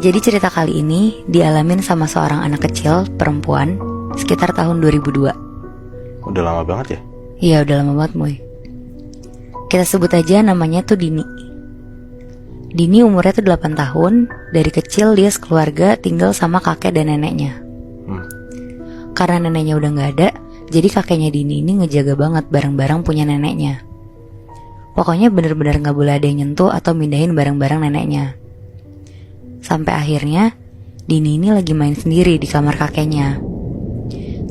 Jadi cerita kali ini dialamin sama seorang anak kecil perempuan sekitar tahun 2002. Udah lama banget ya? Iya udah lama banget Moy. Kita sebut aja namanya tuh Dini. Dini umurnya tuh 8 tahun. Dari kecil dia sekeluarga tinggal sama kakek dan neneknya. Karena neneknya udah gak ada, jadi kakeknya Dini ini ngejaga banget barang-barang punya neneknya. Pokoknya bener-bener gak boleh ada yang nyentuh atau mindahin barang-barang neneknya. Sampai akhirnya Dini ini lagi main sendiri di kamar kakeknya.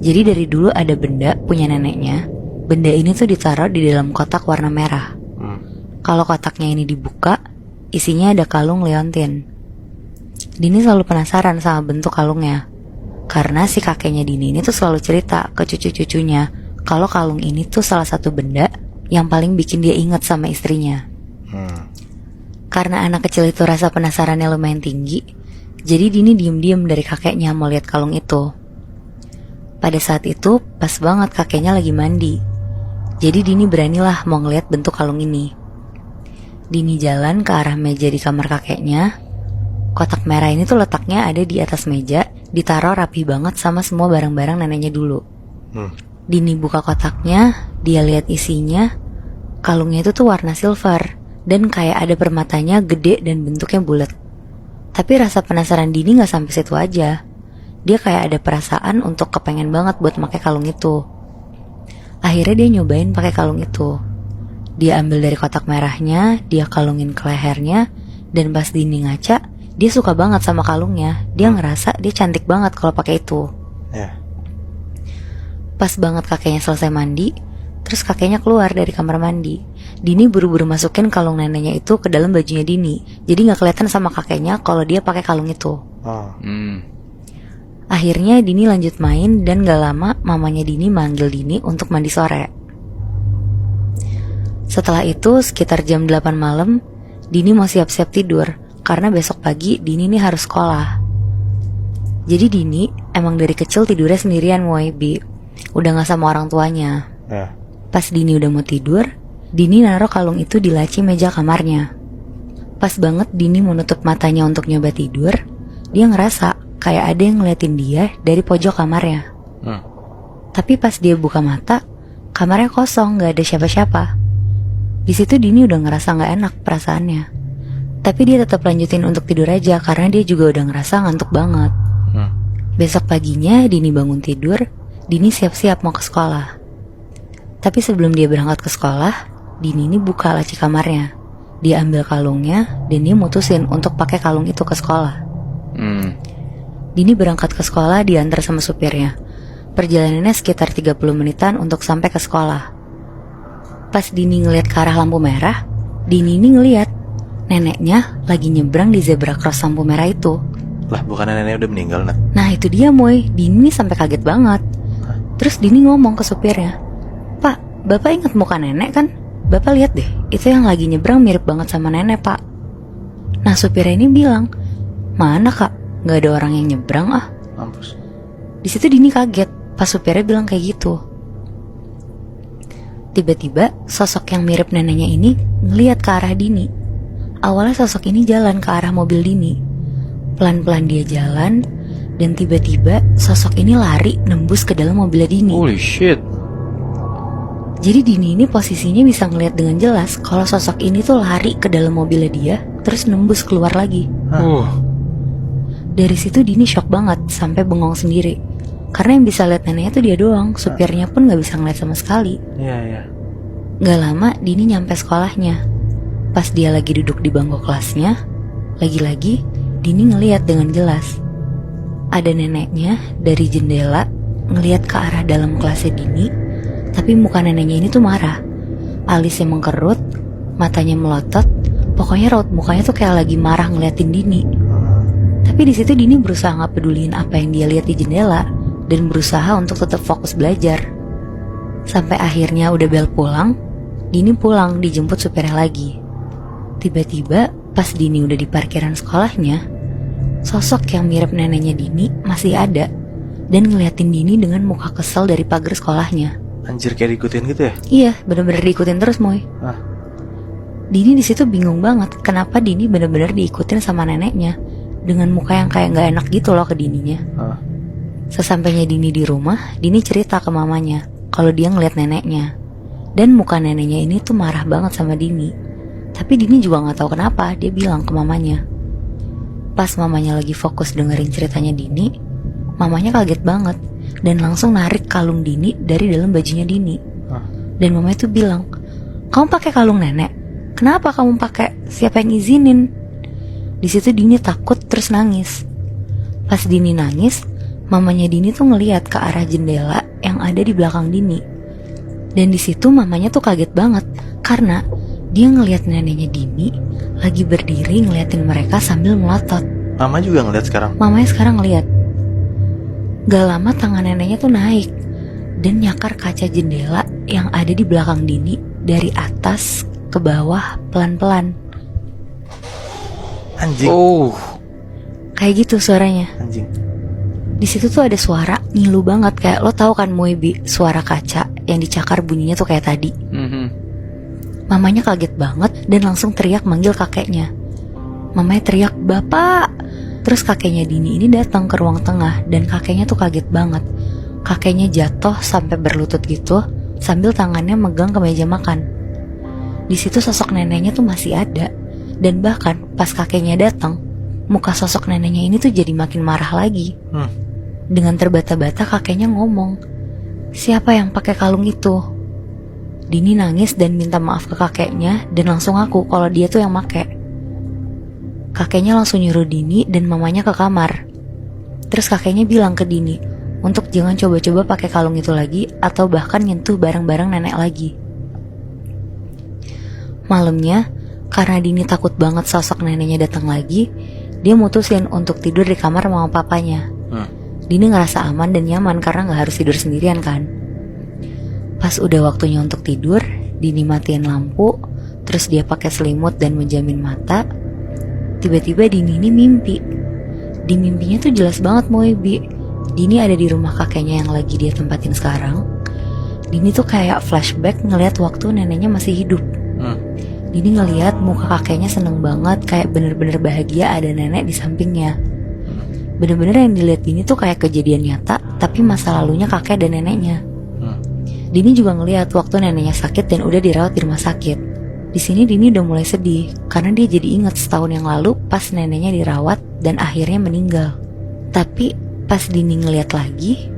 Jadi dari dulu ada benda punya neneknya. Benda ini tuh ditaruh di dalam kotak warna merah. Kalau kotaknya ini dibuka, isinya ada kalung liontin. Dini selalu penasaran sama bentuk kalungnya, karena si kakeknya Dini ini tuh selalu cerita ke cucu-cucunya kalau kalung ini tuh salah satu benda yang paling bikin dia ingat sama istrinya. Karena anak kecil itu rasa penasarannya lumayan tinggi, jadi Dini diem-diem dari kakeknya mau lihat kalung itu. Pada saat itu pas banget kakeknya lagi mandi. Jadi Dini beranilah mau ngeliat bentuk kalung ini. Dini jalan ke arah meja di kamar kakeknya. Kotak merah ini tuh letaknya ada di atas meja, ditaruh rapi banget sama semua barang-barang neneknya dulu. Dini buka kotaknya, dia lihat isinya. Kalungnya itu tuh warna silver dan kayak ada permatanya gede dan bentuknya bulat. Tapi rasa penasaran Dini gak sampai situ aja. Dia kayak ada perasaan untuk kepengen banget buat pakai kalung itu. Akhirnya dia nyobain pakai kalung itu. Dia ambil dari kotak merahnya, dia kalungin ke lehernya, dan pas Dini ngaca, dia suka banget sama kalungnya. Dia ngerasa dia cantik banget kalau pakai itu. Pas banget kakeknya selesai mandi, terus kakeknya keluar dari kamar mandi. Dini buru-buru masukin kalung neneknya itu ke dalam bajunya Dini. Jadi gak kelihatan sama kakeknya kalau dia pakai kalung itu. Akhirnya Dini lanjut main dan gak lama mamanya Dini manggil Dini untuk mandi sore. Setelah itu sekitar jam 8 malam, Dini mau siap-siap tidur karena besok pagi Dini nih harus sekolah. Jadi Dini emang dari kecil tidurnya sendirian Bi. Udah gak sama orang tuanya. Pas Dini udah mau tidur, Dini naruh kalung itu di laci meja kamarnya. Pas banget Dini mau nutup matanya untuk nyoba tidur, dia ngerasa kayak ada yang ngeliatin dia dari pojok kamarnya. Tapi pas dia buka mata, kamarnya kosong, gak ada siapa-siapa. Di situ Dini udah ngerasa gak enak perasaannya. Tapi dia tetap lanjutin untuk tidur aja karena dia juga udah ngerasa ngantuk banget. Besok paginya Dini bangun tidur, Dini siap-siap mau ke sekolah. Tapi sebelum dia berangkat ke sekolah, Dini ini buka laci kamarnya. Dia ambil kalungnya dan dia mutusin untuk pakai kalung itu ke sekolah. Dini berangkat ke sekolah diantar sama supirnya. Perjalanannya sekitar 30 menitan untuk sampai ke sekolah. Pas Dini ngeliat ke arah lampu merah, Dini ini ngeliat neneknya lagi nyebrang di zebra cross lampu merah itu. Lah bukannya nenek udah meninggal, Nat? Nah itu dia Moy, Dini sampai kaget banget. Terus Dini ngomong ke supirnya, "Pak, Bapak ingat muka nenek kan? Bapak lihat deh, itu yang lagi nyebrang mirip banget sama nenek, Pak." Nah supirnya ini bilang, "Mana Kak? Gak ada orang yang nyebrang ah." Mampus. Di situ Dini kaget pas supirnya bilang kayak gitu. Tiba-tiba sosok yang mirip neneknya ini ngeliat ke arah Dini. Awalnya sosok ini jalan ke arah mobil Dini. Pelan-pelan dia jalan, dan tiba-tiba sosok ini lari nembus ke dalam mobilnya Dini. Holy shit. Jadi Dini ini posisinya bisa ngeliat dengan jelas kalau sosok ini tuh lari ke dalam mobilnya dia, terus nembus keluar lagi. Dari situ Dini shock banget sampai bengong sendiri. Karena yang bisa lihat neneknya tuh dia doang, supirnya pun gak bisa ngeliat sama sekali. Gak lama Dini nyampe sekolahnya. Pas dia lagi duduk di bangku kelasnya, lagi-lagi Dini ngeliat dengan jelas ada neneknya dari jendela ngeliat ke arah dalam kelasnya Dini. Tapi muka neneknya ini tuh marah, alisnya mengkerut, matanya melotot. Pokoknya raut mukanya tuh kayak lagi marah ngeliatin Dini. Tapi di situ Dini berusaha nggak peduliin apa yang dia lihat di jendela dan berusaha untuk tetap fokus belajar. Sampai akhirnya udah bel pulang, Dini pulang dijemput supirnya lagi. Tiba-tiba pas Dini udah di parkiran sekolahnya, sosok yang mirip neneknya Dini masih ada dan ngeliatin Dini dengan muka kesel dari pagar sekolahnya. Anjir, kayak diikutin gitu ya? Iya, bener-bener diikutin terus Moy. Dini di situ bingung banget kenapa Dini bener-bener diikutin sama neneknya. dengan muka yang kayak gak enak gitu loh ke Dininya. Sesampainya Dini di rumah, Dini cerita ke mamanya kalau dia ngeliat neneknya. Dan muka neneknya ini tuh marah banget sama Dini. Tapi Dini juga gak tahu kenapa, dia bilang ke mamanya. Pas mamanya lagi fokus dengerin ceritanya Dini, mamanya kaget banget dan langsung narik kalung Dini dari dalam bajunya Dini. Dan mamanya tuh bilang, "Kamu pakai kalung nenek? Kenapa kamu pakai? Siapa yang izinin?" Di situ Dini takut terus nangis. Pas Dini nangis, mamanya Dini tuh ngeliat ke arah jendela yang ada di belakang Dini. Dan di situ mamanya tuh kaget banget karena dia ngeliat neneknya Dini lagi berdiri ngeliatin mereka sambil melotot. Mama juga ngeliat sekarang? Mamanya sekarang ngeliat. Gak lama tangan neneknya tuh naik dan nyakar kaca jendela yang ada di belakang Dini dari atas ke bawah pelan-pelan. Anjing. Kayak gitu suaranya. Anjing. Di situ tuh ada suara ngilu banget, kayak lo tahu kan Moebi, suara kaca yang dicakar bunyinya tuh kayak tadi. Mamanya kaget banget dan langsung teriak manggil kakeknya. Mamanya teriak, "Bapak!" Terus kakeknya Dini ini datang ke ruang tengah dan kakeknya tuh kaget banget. Kakeknya jatuh sampai berlutut gitu sambil tangannya megang ke meja makan. Di situ sosok neneknya tuh masih ada. Dan bahkan pas kakeknya datang, muka sosok neneknya ini tuh jadi makin marah lagi. Dengan terbata-bata kakeknya ngomong, "Siapa yang pakai kalung itu?" Dini nangis dan minta maaf ke kakeknya dan langsung ngaku kalau dia tuh yang make. Kakeknya langsung nyuruh Dini dan mamanya ke kamar. Terus kakeknya bilang ke Dini untuk jangan coba-coba pakai kalung itu lagi atau bahkan nyentuh barang-barang nenek lagi. Malamnya, karena Dini takut banget sosok neneknya datang lagi, dia mutusin untuk tidur di kamar mama papanya. Dini ngerasa aman dan nyaman karena gak harus tidur sendirian kan. Pas udah waktunya untuk tidur, Dini matiin lampu, terus dia pakai selimut dan menjamin mata. Tiba-tiba Dini ini mimpi. Di mimpinya tuh jelas banget Moebi, Dini ada di rumah kakeknya yang lagi dia tempatin sekarang. Dini tuh kayak flashback ngeliat waktu neneknya masih hidup. Dini ngeliat muka kakeknya seneng banget, kayak bener-bener bahagia ada nenek di sampingnya. Bener-bener yang dilihat Dini tuh kayak kejadian nyata, tapi masa lalunya kakek dan neneknya. Dini juga ngeliat waktu neneknya sakit dan udah dirawat di rumah sakit. Di sini Dini udah mulai sedih karena dia jadi inget setahun yang lalu pas neneknya dirawat dan akhirnya meninggal. Tapi pas Dini ngeliat lagi,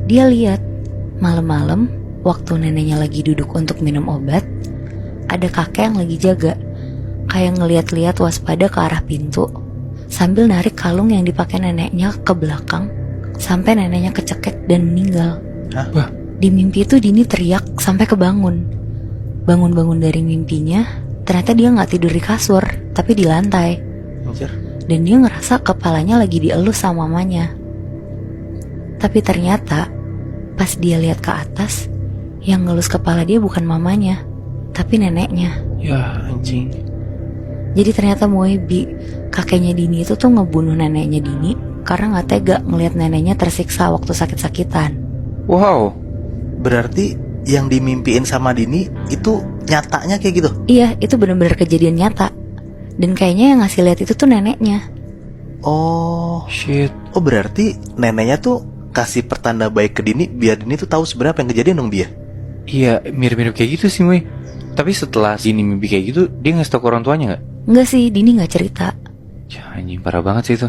dia lihat malam-malam waktu neneknya lagi duduk untuk minum obat, ada kakek yang lagi jaga, kayak ngeliat-liat waspada ke arah pintu sambil narik kalung yang dipakai neneknya ke belakang sampai neneknya kecekek dan meninggal. Di mimpi itu Dini teriak sampai kebangun. Bangun-bangun dari mimpinya, ternyata dia gak tidur di kasur, tapi di lantai. Dan dia ngerasa kepalanya lagi dielus sama mamanya. Tapi ternyata pas dia lihat ke atas, yang ngelus kepala dia bukan mamanya, tapi neneknya. Ya anjing. Jadi ternyata Moebi, kakeknya Dini itu tuh ngebunuh neneknya Dini karena gak tega ngelihat neneknya tersiksa waktu sakit-sakitan. Wow. Berarti yang dimimpiin sama Dini itu nyatanya kayak gitu? Iya, itu benar-benar kejadian nyata. Dan kayaknya yang ngasih lihat itu tuh neneknya. Oh shit. Oh berarti neneknya tuh kasih pertanda baik ke Dini biar Dini tuh tahu sebenarnya apa yang kejadian dong dia. Iya, mirip-mirip kayak gitu sih, Moy. Tapi setelah Dini mimpi kayak gitu, dia ngasih tau ke orang tuanya gak? Enggak sih, Dini gak cerita. Ya anjing, parah banget sih itu.